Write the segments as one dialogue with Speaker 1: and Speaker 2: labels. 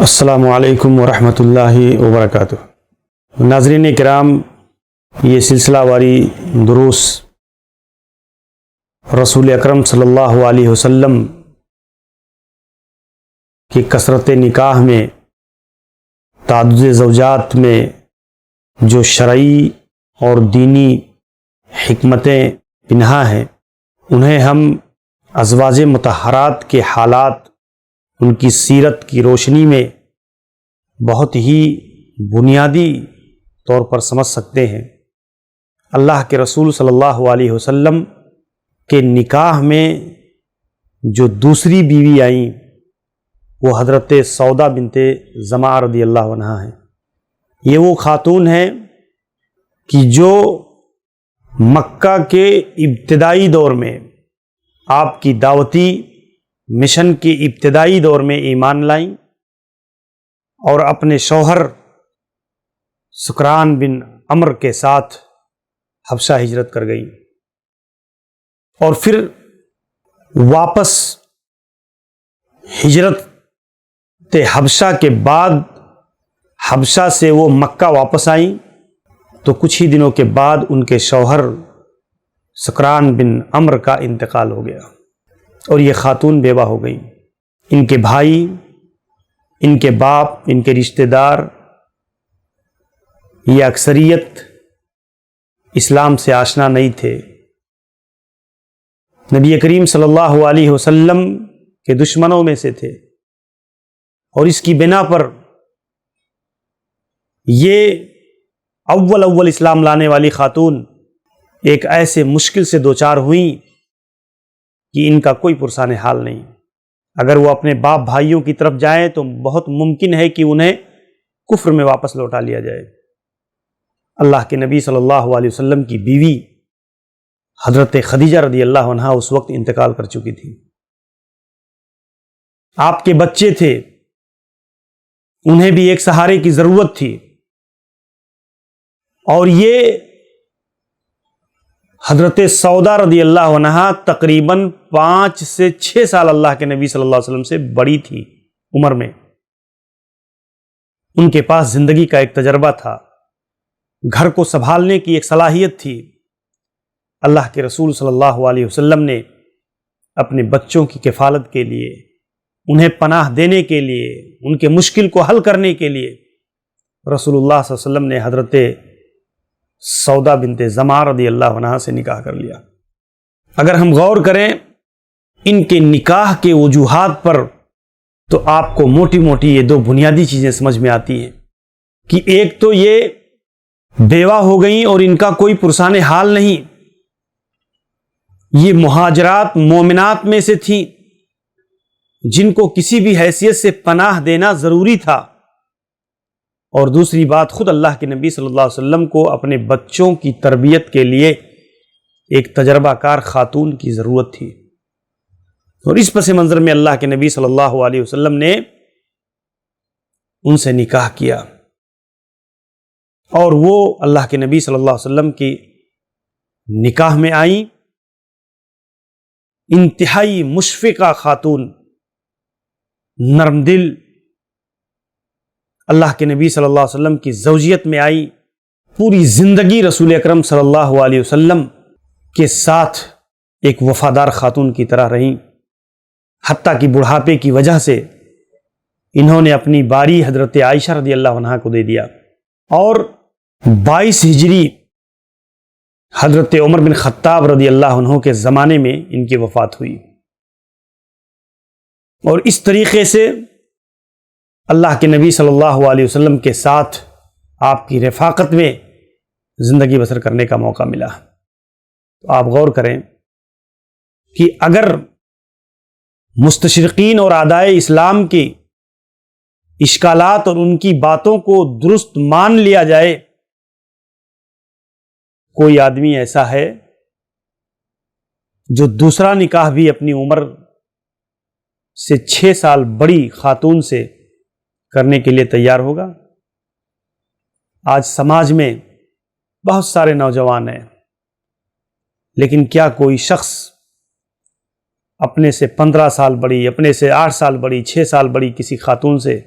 Speaker 1: السلام علیکم ورحمۃ اللہ وبرکاتہ۔ ناظرین کرام، یہ سلسلہ واری دروس رسول اکرم صلی اللہ علیہ وسلم کی کثرت نکاح میں، تعدد زوجات میں جو شرعی اور دینی حکمتیں پنہا ہیں، انہیں ہم ازواج مطہرات کے حالات، ان کی سیرت کی روشنی میں بہت ہی بنیادی طور پر سمجھ سکتے ہیں۔ اللہ کے رسول صلی اللہ علیہ وسلم کے نکاح میں جو دوسری بیوی آئیں وہ حضرت سودا بنت زمعہ رضی اللہ عنہا ہیں۔ یہ وہ خاتون ہیں کہ جو مکہ کے ابتدائی دور میں، آپ کی دعوتی مشن کے ابتدائی دور میں ایمان لائیں اور اپنے شوہر سکران بن عمرو کے ساتھ حبشہ ہجرت کر گئیں، اور پھر واپس ہجرت حبشہ کے بعد حبشہ سے وہ مکہ واپس آئیں تو کچھ ہی دنوں کے بعد ان کے شوہر سکران بن عمرو کا انتقال ہو گیا اور یہ خاتون بیوہ ہو گئی۔ ان کے بھائی، ان کے باپ، ان کے رشتہ دار، یہ اکثریت اسلام سے آشنا نہیں تھے، نبی کریم صلی اللہ علیہ وسلم کے دشمنوں میں سے تھے، اور اس کی بنا پر یہ اول اسلام لانے والی خاتون ایک ایسے مشکل سے دوچار ہوئیں کہ ان کا کوئی پرسان حال نہیں۔ اگر وہ اپنے باپ بھائیوں کی طرف جائیں تو بہت ممکن ہے کہ انہیں کفر میں واپس لوٹا لیا جائے۔ اللہ کے نبی صلی اللہ علیہ وسلم کی بیوی حضرت خدیجہ رضی اللہ عنہا اس وقت انتقال کر چکی تھی۔ آپ کے بچے تھے، انہیں بھی ایک سہارے کی ضرورت تھی، اور یہ حضرت سودا رضی اللہ عنہا تقریباً 5 سے 6 سال اللہ کے نبی صلی اللہ علیہ وسلم سے بڑی تھی عمر میں۔ ان کے پاس زندگی کا ایک تجربہ تھا، گھر کو سنبھالنے کی ایک صلاحیت تھی۔ اللہ کے رسول صلی اللہ علیہ وسلم نے اپنے بچوں کی کفالت کے لیے، انہیں پناہ دینے کے لیے، ان کے مشکل کو حل کرنے کے لیے رسول اللہ صلی اللہ علیہ وسلم نے حضرت سودا بنت زمعہ رضی اللہ عنہا سے نکاح کر لیا۔ اگر ہم غور کریں ان کے نکاح کے وجوہات پر تو آپ کو موٹی موٹی یہ 2 بنیادی چیزیں سمجھ میں آتی ہیں کہ ایک تو یہ بیوہ ہو گئیں اور ان کا کوئی پرسان حال نہیں، یہ مہاجرات مومنات میں سے تھیں جن کو کسی بھی حیثیت سے پناہ دینا ضروری تھا، اور دوسری بات، خود اللہ کے نبی صلی اللہ علیہ وسلم کو اپنے بچوں کی تربیت کے لیے ایک تجربہ کار خاتون کی ضرورت تھی، اور اس پس منظر میں اللہ کے نبی صلی اللہ علیہ وسلم نے ان سے نکاح کیا، اور وہ اللہ کے نبی صلی اللہ علیہ وسلم کی نکاح میں آئیں، انتہائی مشفقہ خاتون، نرم دل، اللہ کے نبی صلی اللہ علیہ وسلم کی زوجیت میں آئی، پوری زندگی رسول اکرم صلی اللہ علیہ وسلم کے ساتھ ایک وفادار خاتون کی طرح رہیں، حتیٰ کہ بڑھاپے کی وجہ سے انہوں نے اپنی باری حضرت عائشہ رضی اللہ عنہا کو دے دیا، اور 22 ہجری حضرت عمر بن خطاب رضی اللہ عنہ کے زمانے میں ان کی وفات ہوئی، اور اس طریقے سے اللہ کے نبی صلی اللہ علیہ وسلم کے ساتھ آپ کی رفاقت میں زندگی بسر کرنے کا موقع ملا۔ تو آپ غور کریں کہ اگر مستشرقین اور اعدائے اسلام کی اشکالات اور ان کی باتوں کو درست مان لیا جائے، کوئی آدمی ایسا ہے جو دوسرا نکاح بھی اپنی عمر سے 6 سال بڑی خاتون سے کرنے کے لیے تیار ہوگا؟ آج سماج میں بہت سارے نوجوان ہیں، لیکن کیا کوئی شخص اپنے سے 15 سال بڑی، اپنے سے 8 سال بڑی، 6 سال بڑی کسی خاتون سے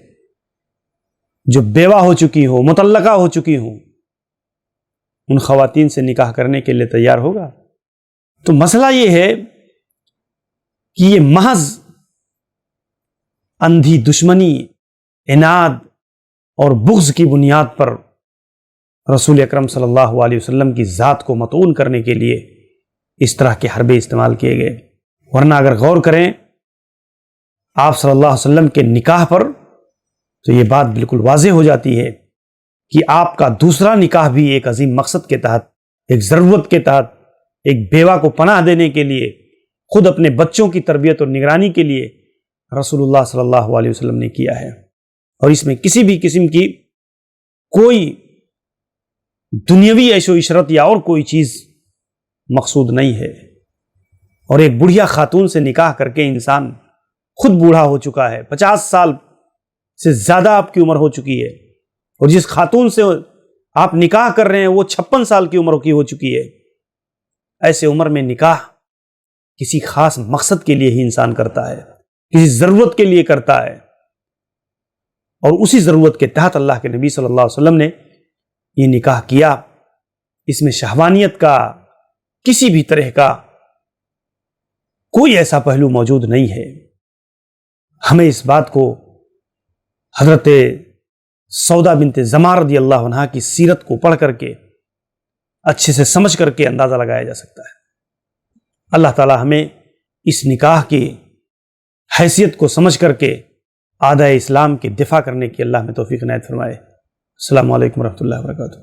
Speaker 1: جو بیوہ ہو چکی ہو، مطلقہ ہو چکی ہوں، ان خواتین سے نکاح کرنے کے لیے تیار ہوگا؟ تو مسئلہ یہ ہے کہ یہ محض اندھی دشمنی، عناد اور بغض کی بنیاد پر رسول اکرم صلی اللہ علیہ وسلم کی ذات کو مطعون کرنے کے لیے اس طرح کے حربے استعمال کیے گئے۔ ورنہ اگر غور کریں آپ صلی اللہ علیہ وسلم کے نکاح پر تو یہ بات بالکل واضح ہو جاتی ہے کہ آپ کا دوسرا نکاح بھی ایک عظیم مقصد کے تحت، ایک ضرورت کے تحت، ایک بیوہ کو پناہ دینے کے لیے، خود اپنے بچوں کی تربیت اور نگرانی کے لیے رسول اللہ صلی اللہ علیہ وسلم نے کیا ہے، اور اس میں کسی بھی قسم کی کوئی دنیاوی عیش و عشرت یا اور کوئی چیز مقصود نہیں ہے۔ اور ایک بڑھیا خاتون سے نکاح کر کے انسان خود بوڑھا ہو چکا ہے، 50 سال سے زیادہ آپ کی عمر ہو چکی ہے، اور جس خاتون سے آپ نکاح کر رہے ہیں وہ 56 سال کی عمر کی ہو چکی ہے۔ ایسے عمر میں نکاح کسی خاص مقصد کے لیے ہی انسان کرتا ہے، کسی ضرورت کے لیے کرتا ہے، اور اسی ضرورت کے تحت اللہ کے نبی صلی اللہ علیہ وسلم نے یہ نکاح کیا۔ اس میں شہوانیت کا کسی بھی طرح کا کوئی ایسا پہلو موجود نہیں ہے۔ ہمیں اس بات کو حضرت سودا بنت زمعہ رضی اللہ عنہا کی سیرت کو پڑھ کر کے اچھے سے سمجھ کر کے اندازہ لگایا جا سکتا ہے۔ اللہ تعالی ہمیں اس نکاح کی حیثیت کو سمجھ کر کے اعداء اسلام کے دفاع کرنے کی اللہ میں توفیق عنایت فرمائے۔ السلام علیکم ورحمۃ اللہ وبرکاتہ۔